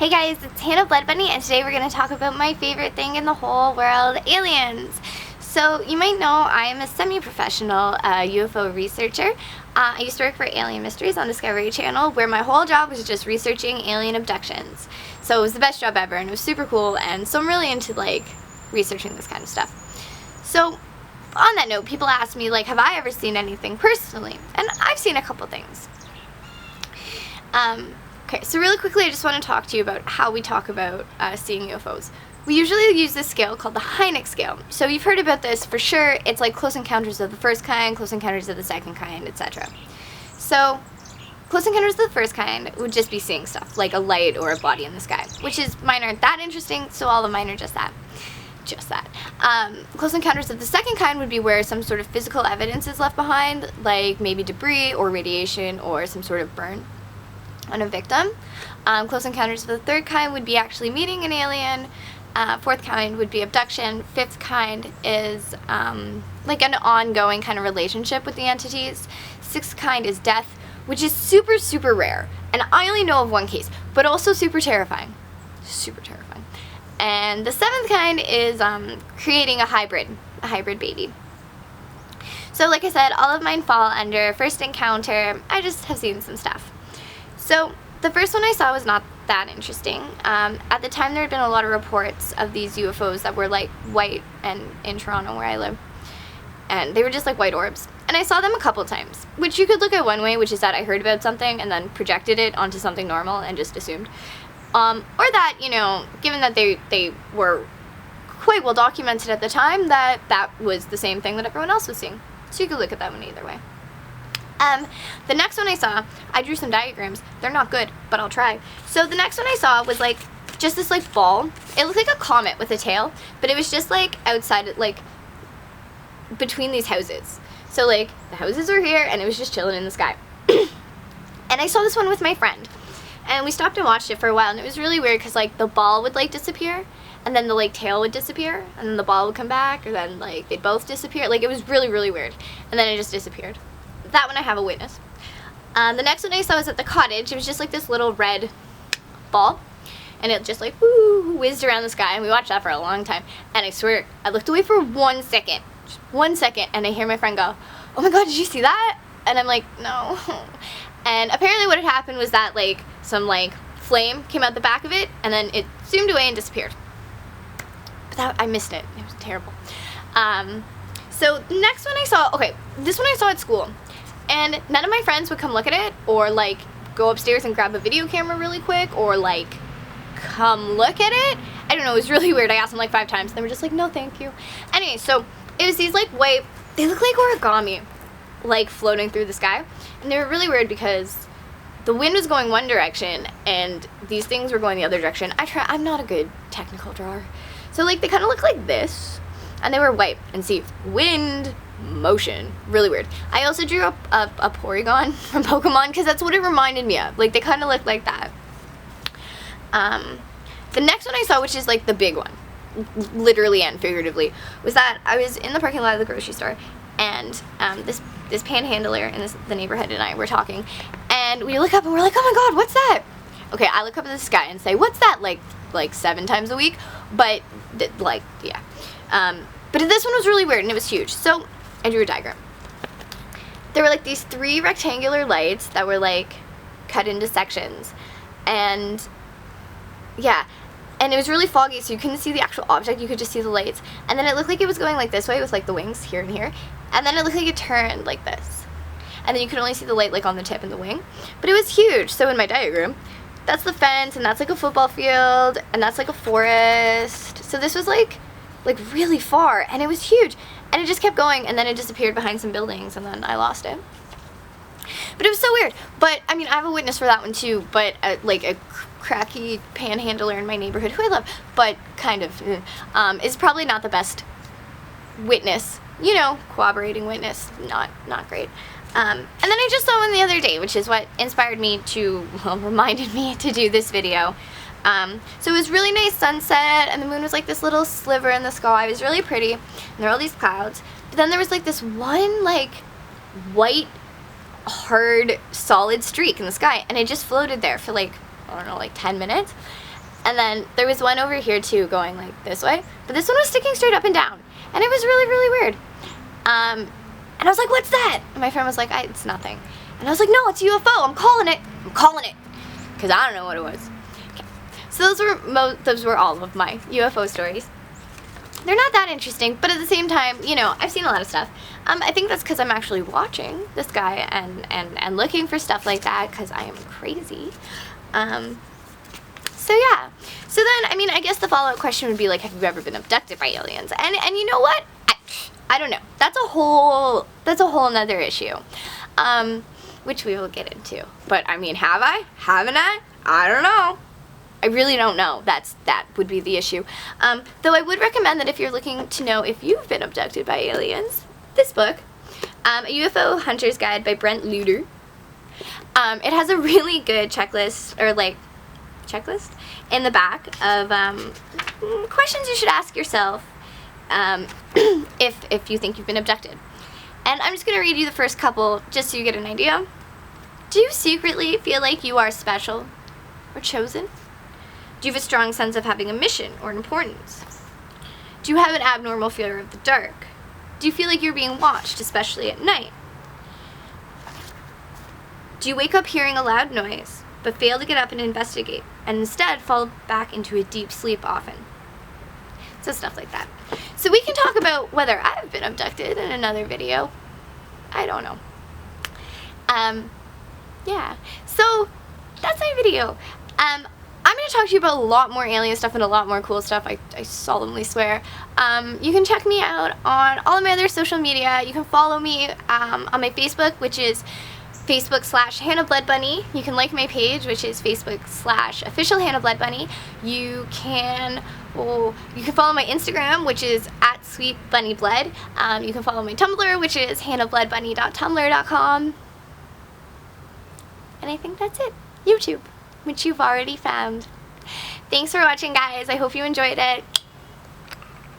Hey guys, it's Hannah Bloodbunny, and today we're going to talk about my favorite thing in the whole world, aliens. So you might know I am a semi-professional UFO researcher. I used to work for Alien Mysteries on Discovery Channel, where my whole job was just researching alien abductions. So it was the best job ever, and it was super cool, and so I'm really into researching this kind of stuff. So on that note, people ask me have I ever seen anything personally? And I've seen a couple things. Okay, so really quickly, I just want to talk to you about how we talk about seeing UFOs. We usually use this scale called the Hynek scale. So you've heard about this for sure. It's like close encounters of the first kind, close encounters of the second kind, etc. So close encounters of the first kind would just be seeing stuff, like a light or a body in the sky, which is mine aren't that interesting, so all of mine are just that. Close encounters of the second kind would be where some sort of physical evidence is left behind, like maybe debris or radiation or some sort of burn on a victim. Close encounters of the third kind would be actually meeting an alien. Fourth kind would be abduction. Fifth kind is like an ongoing kind of relationship with the entities. Sixth kind is death, which is super, super rare. And I only know of one case, but also super terrifying. Super terrifying. And the seventh kind is creating a hybrid baby. So like I said, all of mine fall under first encounter. I just have seen some stuff. So the first one I saw was not that interesting. At the time, there had been a lot of reports of these UFOs that were white, and in Toronto where I live, and they were just like white orbs. And I saw them a couple times, which you could look at one way, which is that I heard about something and then projected it onto something normal and just assumed. Or that, given that they were quite well documented at the time, that was the same thing that everyone else was seeing. So you could look at that one either way. The next one I saw, I drew some diagrams. They're not good, but I'll try. So the next one I saw was just this ball. It looked like a comet with a tail, but it was just outside, between these houses. So the houses were here, and it was just chilling in the sky. And I saw this one with my friend, and we stopped and watched it for a while, and it was really weird because the ball would disappear, and then the tail would disappear, and then the ball would come back, or then they'd both disappear. It was really, really weird, and then it just disappeared. That one I have a witness. The next one I saw was at the cottage. It was just this little red ball, and it just woo, whizzed around the sky, and we watched that for a long time. And I swear, I looked away for 1 second, just 1 second, and I hear my friend go, "Oh my God, did you see that?" And I'm like, "No." And apparently what had happened was that some flame came out the back of it, and then it zoomed away and disappeared. But I missed it. It was terrible. So the next one I saw, okay, this one I saw at school. And none of my friends would come look at it, or go upstairs and grab a video camera really quick, or come look at it. I don't know, it was really weird. I asked them 5 times, and they were just no thank you. Anyway, so it was these white, they look like origami, floating through the sky. And they were really weird because the wind was going one direction, and these things were going the other direction. I'm not a good technical drawer. So they kind of look like this, and they were white. And see, wind, motion, really weird. I also drew a Porygon from Pokemon because that's what it reminded me of. They kind of look like that. The next one I saw, which is the big one, literally and figuratively, was that I was in the parking lot of the grocery store, and this panhandler in the neighborhood and I were talking, and we look up and we're like, "Oh my God, what's that?" Okay, I look up at the sky and say, "What's that?" Like 7 times a week, but yeah. But this one was really weird, and it was huge. So I drew a diagram. There were these 3 rectangular lights that were cut into sections, and yeah, and it was really foggy, so you couldn't see the actual object. You could just see the lights, and then it looked like it was going this way with the wings here and here, and then it looked like it turned like this, and then you could only see the light on the tip and the wing, but it was huge. So in my diagram, that's the fence, and that's a football field, and that's a forest. So this was really far, and it was huge, and it just kept going, and then it disappeared behind some buildings, and then I lost it. But it was so weird. But I mean, I have a witness for that one too, but a cracky panhandler in my neighborhood who I love, but kind of is probably not the best witness, cooperating witness. Not great. And then I just saw one the other day, which is what inspired me reminded me to do this video. So it was really nice sunset, and the moon was this little sliver in the sky. It was really pretty, and there were all these clouds. But then there was this one white, hard, solid streak in the sky, and it just floated there for I don't know, like 10 minutes. And then there was one over here too going like this way, but this one was sticking straight up and down. And it was really, really weird. And I was like, what's that? And my friend was like, it's nothing. And I was like, no, it's a UFO. I'm calling it. Because I don't know what it was. Okay. So those were all of my UFO stories. They're not that interesting, but at the same time, you know, I've seen a lot of stuff. I think that's because I'm actually watching this guy and looking for stuff like that because I am crazy. So yeah. So then, I mean, I guess the follow-up question would be like, have you ever been abducted by aliens? And you know what? I don't know. That's a whole nother issue, which we will get into. But I mean, have I? Haven't I? I don't know. I really don't know. That would be the issue. Though I would recommend that if you're looking to know if you've been abducted by aliens, this book, A UFO Hunters Guide by Brent Luter. It has a really good checklist, or like checklist, in the back of questions you should ask yourself if you think you've been abducted. And I'm just going to read you the first couple just so you get an idea. Do you secretly feel like you are special or chosen? Do you have a strong sense of having a mission or importance? Do you have an abnormal fear of the dark? Do you feel like you're being watched, especially at night? Do you wake up hearing a loud noise, but fail to get up and investigate, and instead fall back into a deep sleep often? So stuff like that. So we can talk about whether I've been abducted in another video. I don't know. Yeah. So that's my video. I'm going to talk to you about a lot more alien stuff and a lot more cool stuff, I solemnly swear. You can check me out on all of my other social media. You can follow me on my Facebook, which is Facebook/Hannah Bloodbunny. You can like my page, which is Facebook/official Hannah Bloodbunny. You can follow my Instagram, which is @sweetbunnyblood. You can follow my Tumblr, which is hannahbloodbunny.tumblr.com. And I think that's it. YouTube, which you've already found. Thanks for watching, guys. I hope you enjoyed it.